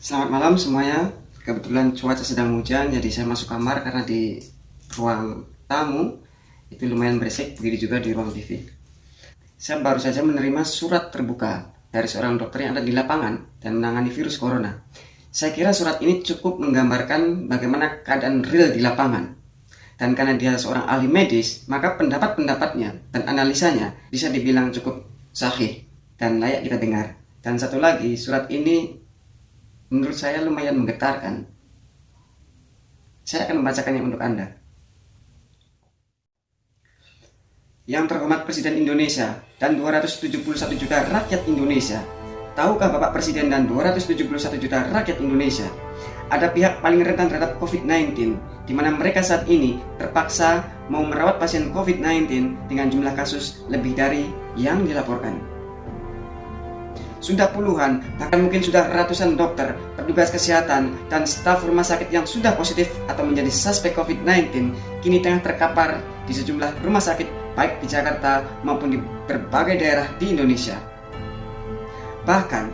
Selamat malam semuanya. Kebetulan cuaca sedang hujan, jadi saya masuk kamar karena di ruang tamu itu lumayan berisik, begitu juga di ruang TV. Saya baru saja menerima surat terbuka dari seorang dokter yang ada di lapangan dan menangani virus corona. Saya kira surat ini cukup menggambarkan bagaimana keadaan real di lapangan. Dan karena dia seorang ahli medis, maka pendapat-pendapatnya dan analisanya bisa dibilang cukup sahih dan layak kita dengar. Dan satu lagi, surat ini menurut saya lumayan menggetarkan. Saya akan membacakannya untuk Anda. Yang terhormat Presiden Indonesia dan 271 juta rakyat Indonesia. Tahukah Bapak Presiden dan 271 juta rakyat Indonesia, ada pihak paling rentan terhadap COVID-19, di mana mereka saat ini terpaksa mau merawat pasien COVID-19 dengan jumlah kasus lebih dari yang dilaporkan. Sudah puluhan, bahkan mungkin sudah ratusan dokter, petugas kesehatan, dan staf rumah sakit yang sudah positif atau menjadi suspek COVID-19 kini tengah terkapar di sejumlah rumah sakit baik di Jakarta maupun di berbagai daerah di Indonesia. Bahkan,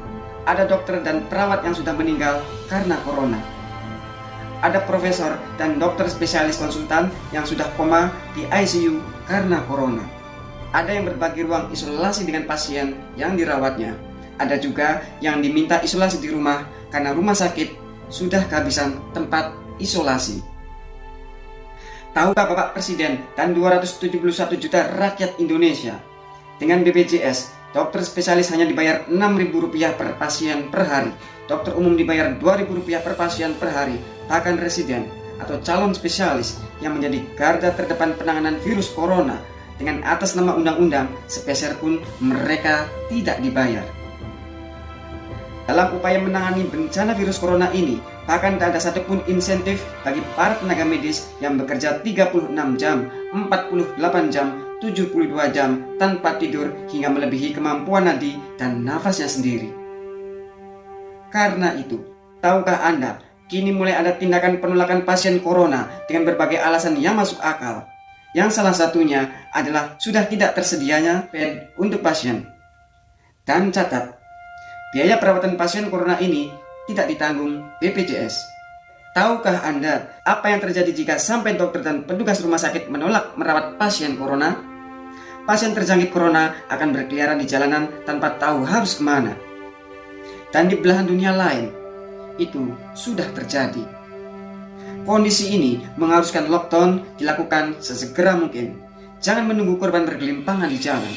ada dokter dan perawat yang sudah meninggal karena corona. Ada profesor dan dokter spesialis konsultan yang sudah koma di ICU karena corona. Ada yang berbagi ruang isolasi dengan pasien yang dirawatnya. Ada juga yang diminta isolasi di rumah karena rumah sakit sudah kehabisan tempat isolasi. Tahukah Bapak Presiden dan 271 juta rakyat Indonesia, dengan BPJS, dokter spesialis hanya dibayar Rp6.000 per pasien per hari, dokter umum dibayar Rp2.000 per pasien per hari, bahkan residen atau calon spesialis yang menjadi garda terdepan penanganan virus corona dengan atas nama undang-undang sepeser pun mereka tidak dibayar. Dalam upaya menangani bencana virus corona ini, bahkan tak ada satupun insentif bagi para tenaga medis yang bekerja 36 jam, 48 jam, 72 jam tanpa tidur hingga melebihi kemampuan nadi dan nafasnya sendiri. Karena itu, tahukah Anda, kini mulai ada tindakan penolakan pasien corona dengan berbagai alasan yang masuk akal. Yang salah satunya adalah sudah tidak tersedianya bed untuk pasien. Dan catat, biaya perawatan pasien corona ini tidak ditanggung BPJS. Tahukah Anda apa yang terjadi jika sampai dokter dan petugas rumah sakit menolak merawat pasien corona? Pasien terjangkit corona akan berkeliaran di jalanan tanpa tahu harus kemana. Dan di belahan dunia lain, itu sudah terjadi. Kondisi ini mengharuskan lockdown dilakukan sesegera mungkin. Jangan menunggu korban bergelimpangan di jalan.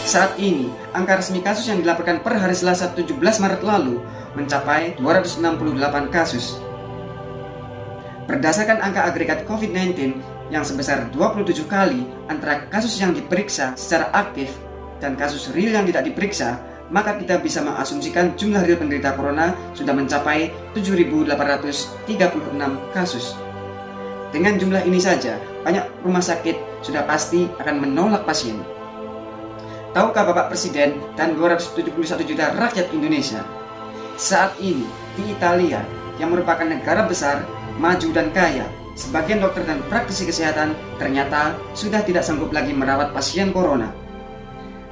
Saat ini, angka resmi kasus yang dilaporkan per hari Selasa 17 Maret lalu mencapai 268 kasus. Berdasarkan angka agregat COVID-19 yang sebesar 27 kali antara kasus yang diperiksa secara aktif dan kasus real yang tidak diperiksa, maka kita bisa mengasumsikan jumlah real penderita corona sudah mencapai 7.836 kasus. Dengan jumlah ini saja, banyak rumah sakit sudah pasti akan menolak pasien. Tahukah Bapak Presiden dan 271 juta rakyat Indonesia, saat ini di Italia yang merupakan negara besar, maju dan kaya, sebagian dokter dan praktisi kesehatan ternyata sudah tidak sanggup lagi merawat pasien corona.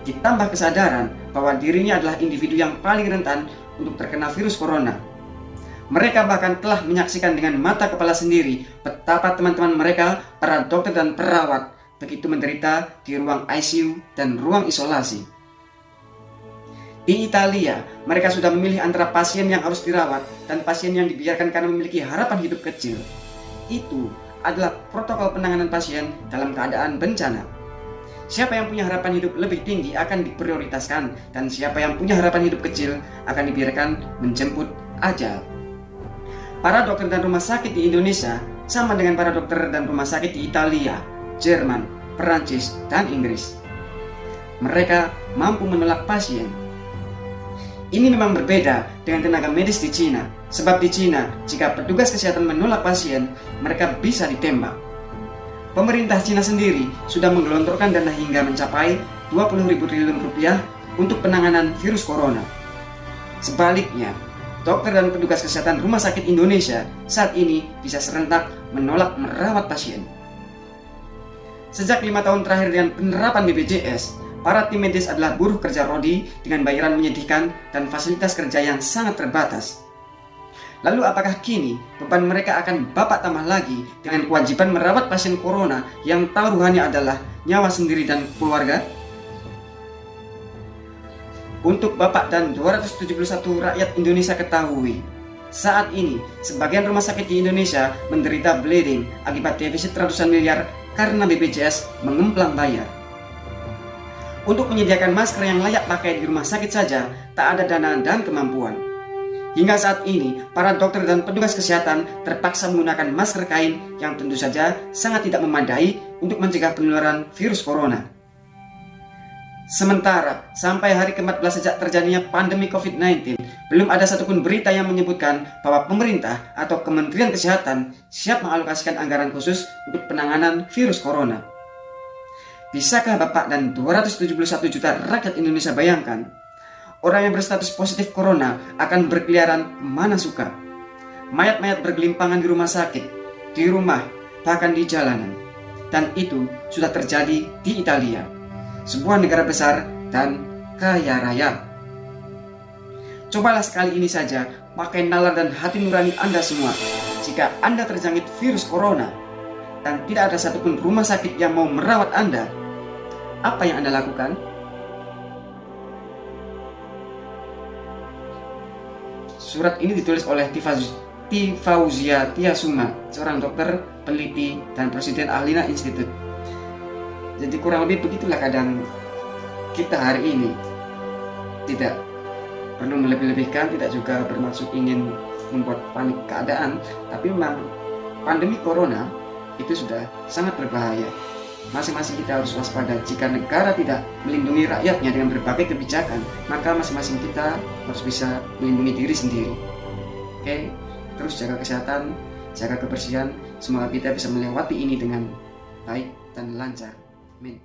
Ditambah kesadaran bahwa dirinya adalah individu yang paling rentan untuk terkena virus corona. Mereka bahkan telah menyaksikan dengan mata kepala sendiri betapa teman-teman mereka, para dokter dan perawat, begitu menderita di ruang ICU dan ruang isolasi. Di Italia, mereka sudah memilih antara pasien yang harus dirawat dan pasien yang dibiarkan karena memiliki harapan hidup kecil. Itu adalah protokol penanganan pasien dalam keadaan bencana. Siapa yang punya harapan hidup lebih tinggi akan diprioritaskan, dan siapa yang punya harapan hidup kecil akan dibiarkan menjemput ajal. Para dokter dan rumah sakit di Indonesia sama dengan para dokter dan rumah sakit di Italia, Jerman, Perancis, dan Inggris. Mereka mampu menolak pasien. Ini memang berbeda dengan tenaga medis di Cina, sebab di Cina, jika petugas kesehatan menolak pasien, mereka bisa ditembak. Pemerintah Cina sendiri sudah menggelontorkan dana hingga mencapai 20.000 triliun rupiah untuk penanganan virus corona. Sebaliknya, dokter dan petugas kesehatan rumah sakit Indonesia saat ini bisa serentak menolak merawat pasien. Sejak 5 tahun terakhir dengan penerapan BPJS, para tim medis adalah buruh kerja rodi dengan bayaran menyedihkan dan fasilitas kerja yang sangat terbatas. Lalu apakah kini beban mereka akan bapak tambah lagi dengan kewajiban merawat pasien corona yang taruhannya adalah nyawa sendiri dan keluarga? Untuk Bapak dan 271 rakyat Indonesia ketahui, saat ini sebagian rumah sakit di Indonesia menderita bleeding akibat defisit ratusan miliar karena BPJS mengemplang bayar. Untuk menyediakan masker yang layak pakai di rumah sakit saja tak ada dana dan kemampuan. Hingga saat ini, para dokter dan petugas kesehatan terpaksa menggunakan masker kain yang tentu saja sangat tidak memadai untuk mencegah penularan virus corona. Sementara, sampai hari ke-14 sejak terjadinya pandemi COVID-19, belum ada satupun berita yang menyebutkan bahwa pemerintah atau Kementerian Kesehatan siap mengalokasikan anggaran khusus untuk penanganan virus corona. Bisakah Bapak dan 271 juta rakyat Indonesia bayangkan, orang yang berstatus positif corona akan berkeliaran kemana suka? Mayat-mayat bergelimpangan di rumah sakit, di rumah, bahkan di jalanan. Dan itu sudah terjadi di Italia, sebuah negara besar dan kaya raya. Cobalah sekali ini saja pakai nalar dan hati nurani Anda semua. Jika Anda terjangkit virus corona dan tidak ada satupun rumah sakit yang mau merawat Anda, apa yang Anda lakukan? Surat ini ditulis oleh Fauzia Tiasuma, seorang dokter, peneliti, dan presiden Ahlina Institute. Jadi kurang lebih begitulah kadang kita hari ini. Tidak perlu melebih-lebihkan, tidak juga bermaksud ingin membuat panik keadaan, tapi memang pandemi corona itu sudah sangat berbahaya. Masing-masing kita harus waspada. Jika negara tidak melindungi rakyatnya dengan berbagai kebijakan, maka masing-masing kita harus bisa melindungi diri sendiri. Oke, terus jaga kesehatan, jaga kebersihan. Semoga kita bisa melewati ini dengan baik dan lancar. Amin.